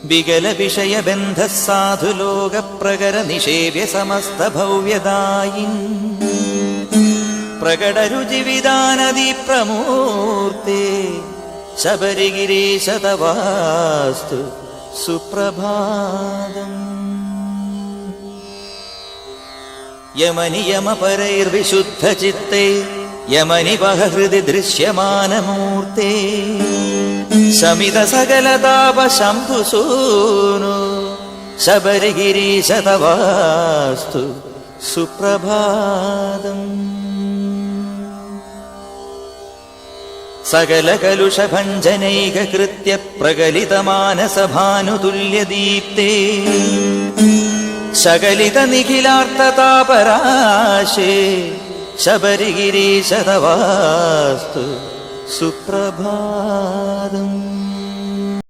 വികല വിഷയബന്ധ സാധുലോക പ്രകര നിഷേവ്യ സമസ്ത ഭവ്യദായിൻ പ്രകടരുചിവിധാനദി പ്രമൂർത്തേ ശബരിഗിരീശ തവാസ്തു സുപ്രഭാതം. യമനിയമപരൈർവിശുദ്ധചിത്തേ യമനിവഹ ഹൃദി ദൃശ്യമാനമൂർത്തേ ശമിത സകലതാപ ശംഭുസൂനു ശബരിഗിരീശ തവാസ്തു സുപ്രഭാതം. സകല കലുഷഭഞ്ജനൈകകൃത്യ പ്രകലിതമാനസഭാനുതുല്യദീപ്തേ ശകലിത നിഖിലാർത്തതാപരാശേ ശബരിഗിരീശ തവാസ്തു സുപ്രഭാതം.